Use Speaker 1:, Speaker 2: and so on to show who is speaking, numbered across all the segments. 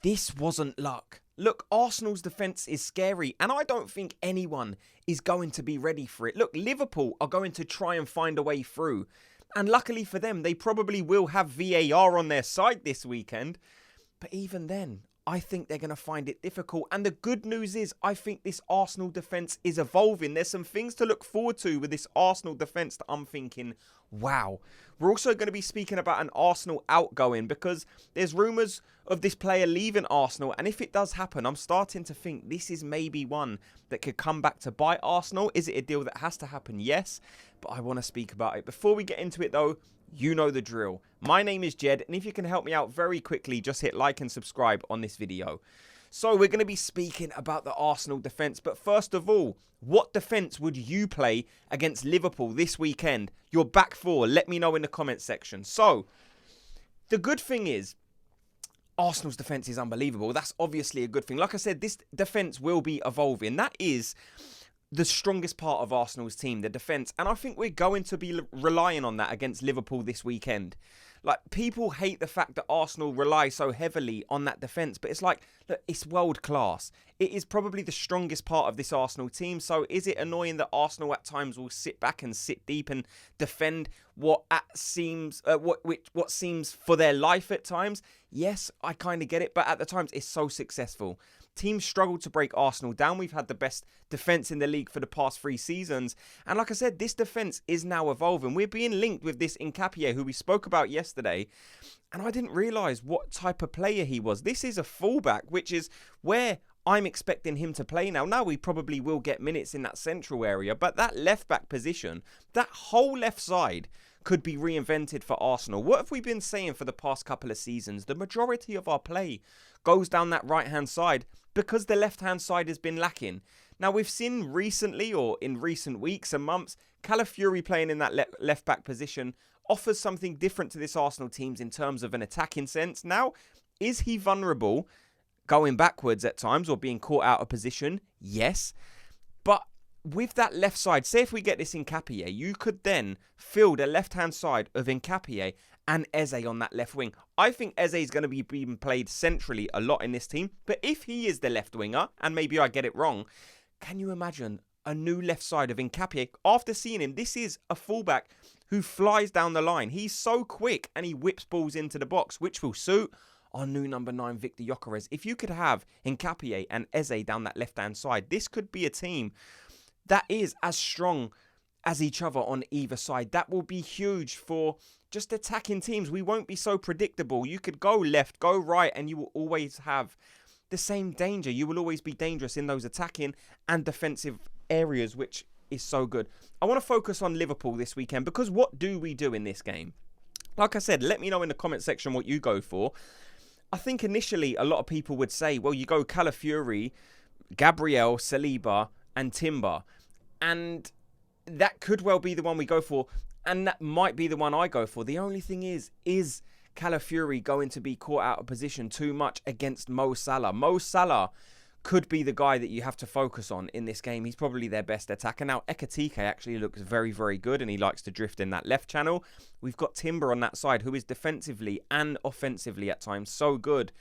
Speaker 1: This wasn't luck. Look, Arsenal's defence is scary, and I don't think anyone is going to be ready for it. Look, Liverpool are going to try and find a way through. And luckily for them, they probably will have VAR on their side this weekend. But even then, I think they're going to find it difficult. And the good news is, I think this Arsenal defence is evolving. There's some things to look forward to with this Arsenal defence that I'm thinking, wow. We're also going to be speaking about an Arsenal outgoing because there's rumours of this player leaving Arsenal. And if it does happen, I'm starting to think this is maybe one that could come back to bite Arsenal. Is it a deal that has to happen? Yes. But I want to speak about it. Before we get into it though, you know the drill. My name is Jed, and if you can help me out very quickly, just hit like and subscribe on this video. So we're going to be speaking about the Arsenal defence, but first of all, what defence would you play against Liverpool this weekend? Your back four, let me know in the comments section. So, the good thing is, Arsenal's defence is unbelievable. That's obviously a good thing. Like I said, this defence will be evolving. That is the strongest part of Arsenal's team, the defence. And I think we're going to be relying on that against Liverpool this weekend. Like, people hate the fact that Arsenal rely so heavily on that defence. But it's like, look, it's world class. It is probably the strongest part of this Arsenal team. So is it annoying that Arsenal at times will sit back and sit deep and defend what seems for their life at times? Yes, I kind of get it. But at the times, it's so successful. Teams struggle to break Arsenal down. We've had the best defence in the league for the past 3 seasons. And like I said, this defence is now evolving. We're being linked with this Hincapié, who we spoke about yesterday. And I didn't realise what type of player he was. This is a fullback, which is where I'm expecting him to play now. Now we probably will get minutes in that central area. But that left-back position, that whole left side could be reinvented for Arsenal. What have we been saying for the past couple of seasons? The majority of our play goes down that right-hand side because the left-hand side has been lacking. Now, we've seen recently, or in recent weeks and months, Calafiori playing in that left-back position offers something different to this Arsenal team in terms of an attacking sense. Now, is he vulnerable going backwards at times or being caught out of position? Yes. But with that left side, say if we get this Hincapié, you could then fill the left-hand side of Hincapié and Eze on that left wing. I think Eze is going to be being played centrally a lot in this team. But if he is the left winger, and maybe I get it wrong, can you imagine a new left side of Hincapié? After seeing him, this is a fullback who flies down the line. He's so quick and he whips balls into the box, which will suit our new number 9, Victor Gyökeres. If you could have Hincapié and Eze down that left-hand side, this could be a team that is as strong as each other on either side. That will be huge for just attacking teams. We won't be so predictable. You could go left, go right, and you will always have the same danger. You will always be dangerous in those attacking and defensive areas, which is so good. I want to focus on Liverpool this weekend because what do we do in this game? Like I said, let me know in the comment section what you go for. I think initially a lot of people would say, well, you go Calafiori, Gabriel, Saliba, and Timber. And that could well be the one we go for. And that might be the one I go for. The only thing is Calafiori going to be caught out of position too much against Mo Salah? Mo Salah could be the guy that you have to focus on in this game. He's probably their best attacker. Now, Ekitike actually looks very, very good, and he likes to drift in that left channel. We've got Timber on that side, who is defensively and offensively at times so good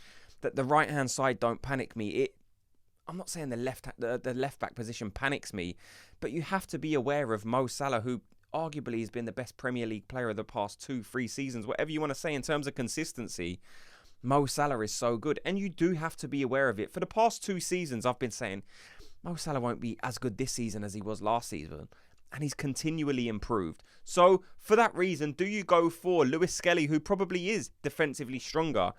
Speaker 1: that the right-hand side don't panic me. I'm not saying the left-back position panics me, but you have to be aware of Mo Salah, who arguably has been the best Premier League player of the past 2-3 seasons. Whatever you want to say in terms of consistency, Mo Salah is so good, and you do have to be aware of it. For the past 2 seasons, I've been saying Mo Salah won't be as good this season as he was last season, and he's continually improved. So, for that reason, do you go for Lewis Skelly, who probably is defensively stronger?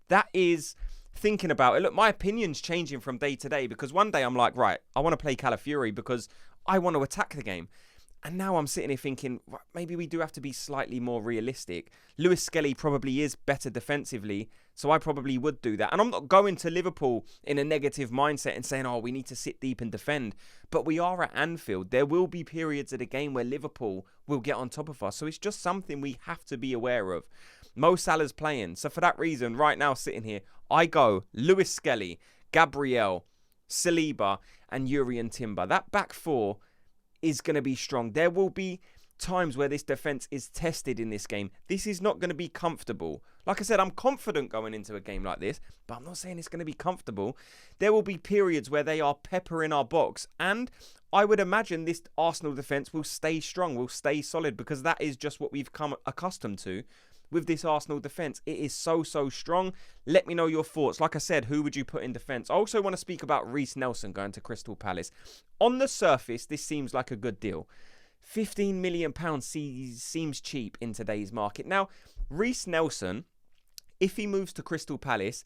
Speaker 1: That is thinking about it. Look, my opinion's changing from day to day because one day I'm like, right, I want to play Calafiori because I want to attack the game. And now I'm sitting here thinking, maybe we do have to be slightly more realistic. Lewis Skelly probably is better defensively, so I probably would do that. And I'm not going to Liverpool in a negative mindset and saying, oh, we need to sit deep and defend. But we are at Anfield. There will be periods of the game where Liverpool will get on top of us. So it's just something we have to be aware of. Mo Salah's playing. So for that reason, right now sitting here, I go Lewis Skelly, Gabriel, Saliba, and Jurrien Timber. That back four is going to be strong. There will be times where this defense is tested in this game. This is not going to be comfortable. Like I said, I'm confident going into a game like this, but I'm not saying it's going to be comfortable. There will be periods where they are peppering our box, and I would imagine this Arsenal defence will stay strong, will stay solid, because that is just what we've come accustomed to with this Arsenal defence. It is so strong. Let me know your thoughts. Like I said, who would you put in defence? I also want to speak about Reiss Nelson going to Crystal Palace. On the surface, this seems like a good deal. £15 million seems cheap in today's market. Now, Reiss Nelson, if he moves to Crystal Palace,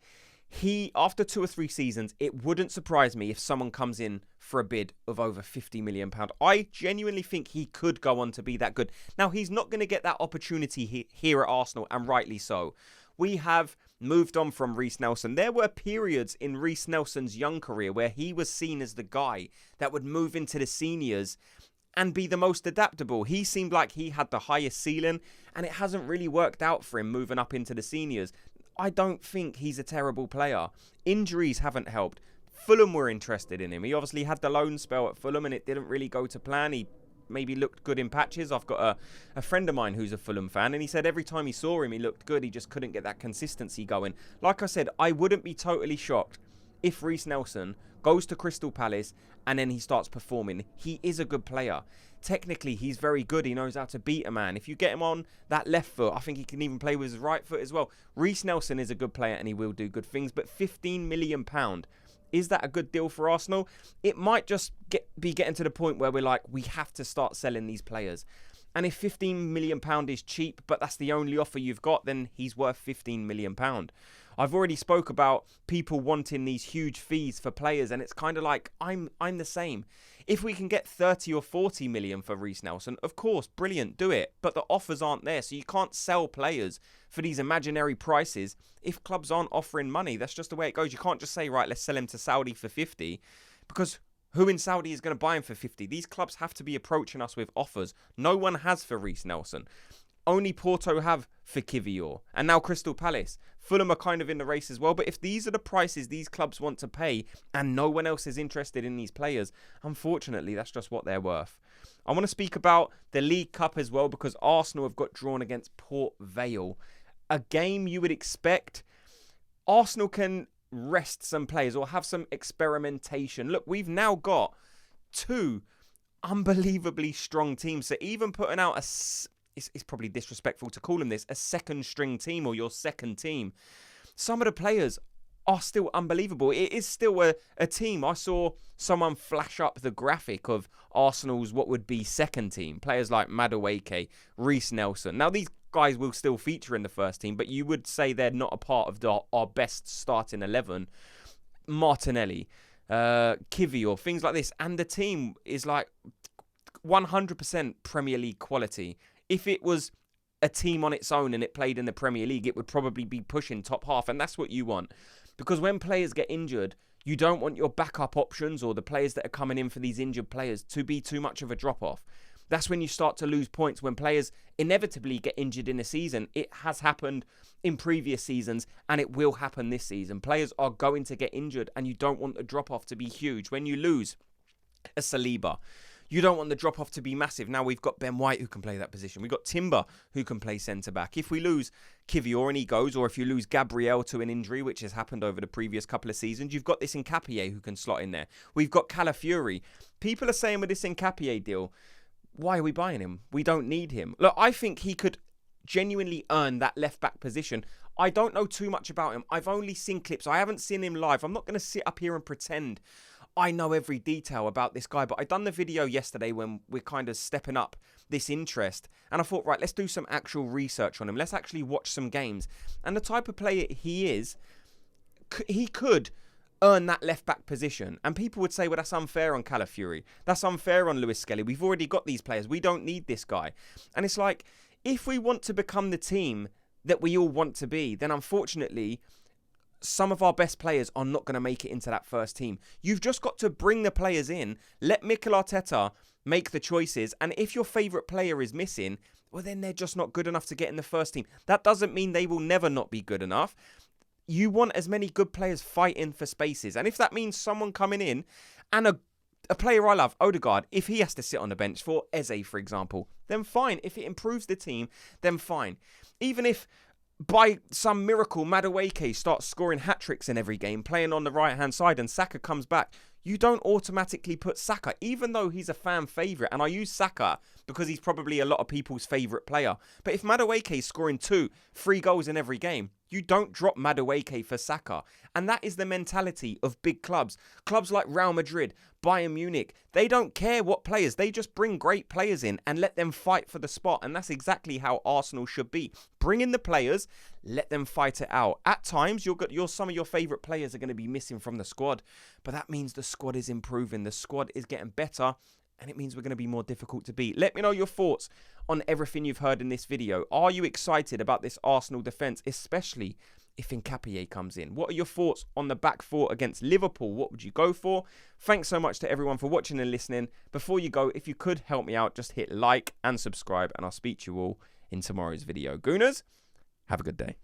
Speaker 1: after 2 or 3 seasons, it wouldn't surprise me if someone comes in for a bid of over £50 million. I genuinely think he could go on to be that good. Now, he's not going to get that opportunity here at Arsenal, and rightly so. We have moved on from Reiss Nelson. There were periods in Reiss Nelson's young career where he was seen as the guy that would move into the seniors and be the most adaptable. He seemed like he had the highest ceiling, and it hasn't really worked out for him moving up into the seniors. I don't think he's a terrible player. Injuries haven't helped. Fulham were interested in him. He obviously had the loan spell at Fulham and it didn't really go to plan. He maybe looked good in patches. I've got a friend of mine who's a Fulham fan, and he said every time he saw him, he looked good. He just couldn't get that consistency going. Like I said, I wouldn't be totally shocked if Reiss Nelson goes to Crystal Palace and then he starts performing. He is a good player. Technically, he's very good. He knows how to beat a man. If you get him on that left foot, I think he can even play with his right foot as well. Reiss Nelson is a good player and he will do good things. But £15 million, is that a good deal for Arsenal? It might just be getting to the point where we're like, we have to start selling these players. And if £15 million is cheap, but that's the only offer you've got, then he's worth £15 million. I've already spoke about people wanting these huge fees for players, and it's kind of like, I'm the same. If we can get 30 or 40 million for Reiss Nelson, of course, brilliant, do it. But the offers aren't there, so you can't sell players for these imaginary prices if clubs aren't offering money. That's just the way it goes. You can't just say, right, let's sell him to Saudi for 50, because who in Saudi is going to buy him for 50? These clubs have to be approaching us with offers. No one has for Reiss Nelson. Only Porto have for Kivior, and now Crystal Palace. Fulham are kind of in the race as well, but if these are the prices these clubs want to pay and no one else is interested in these players, unfortunately, that's just what they're worth. I want to speak about the League Cup as well, because Arsenal have got drawn against Port Vale. A game you would expect Arsenal can rest some players or have some experimentation. Look, we've now got 2 unbelievably strong teams, so even putting out it's probably disrespectful to call them this, a second string team or your second team. Some of the players are still unbelievable. It is still a team. I saw someone flash up the graphic of Arsenal's what would be second team. Players like Madueke, Reiss Nelson. Now, these guys will still feature in the first team, but you would say they're not a part of our best starting 11. Martinelli, Kivior, things like this. And the team is like 100% Premier League quality. If it was a team on its own and it played in the Premier League, it would probably be pushing top half. And that's what you want. Because when players get injured, you don't want your backup options or the players that are coming in for these injured players to be too much of a drop-off. That's when you start to lose points, when players inevitably get injured in a season. It has happened in previous seasons and it will happen this season. Players are going to get injured and you don't want the drop-off to be huge. When you lose a Saliba, you don't want the drop-off to be massive. Now we've got Ben White who can play that position. We've got Timber who can play centre-back. If we lose Kivior and he goes, or if you lose Gabriel to an injury, which has happened over the previous couple of seasons, you've got this Hincapié who can slot in there. We've got Calafiori. People are saying with this Hincapié deal, why are we buying him? We don't need him. Look, I think he could genuinely earn that left-back position. I don't know too much about him. I've only seen clips. I haven't seen him live. I'm not going to sit up here and pretend I know every detail about this guy, but I done the video yesterday when we're kind of stepping up this interest, and I thought, right, let's do some actual research on him. Let's actually watch some games. And the type of player he is, he could earn that left-back position. And people would say, well, that's unfair on Calafiori. That's unfair on Lewis Skelly. We've already got these players. We don't need this guy. And it's like, if we want to become the team that we all want to be, then unfortunately, some of our best players are not going to make it into that first team. You've just got to bring the players in, let Mikel Arteta make the choices, and if your favourite player is missing, well, then they're just not good enough to get in the first team. That doesn't mean they will never not be good enough. You want as many good players fighting for spaces, and if that means someone coming in, and a player I love, Odegaard, if he has to sit on the bench for Eze, for example, then fine. If it improves the team, then fine. Even if by some miracle, Madueke starts scoring hat-tricks in every game, playing on the right-hand side, and Saka comes back, you don't automatically put Saka, even though he's a fan favourite. And I use Saka because he's probably a lot of people's favourite player. But if Madueke is scoring 2-3 goals in every game, you don't drop Madueke for Saka. And that is the mentality of big clubs. Clubs like Real Madrid, Bayern Munich, they don't care what players. They just bring great players in and let them fight for the spot. And that's exactly how Arsenal should be. Bring in the players, let them fight it out. At times, some of your favourite players are going to be missing from the squad. But that means the squad is improving. The squad is getting better. And it means we're going to be more difficult to beat. Let me know your thoughts on everything you've heard in this video. Are you excited about this Arsenal defence, especially if Hincapié comes in? What are your thoughts on the back four against Liverpool? What would you go for? Thanks so much to everyone for watching and listening. Before you go, if you could help me out, just hit like and subscribe, and I'll speak to you all in tomorrow's video. Gooners, have a good day.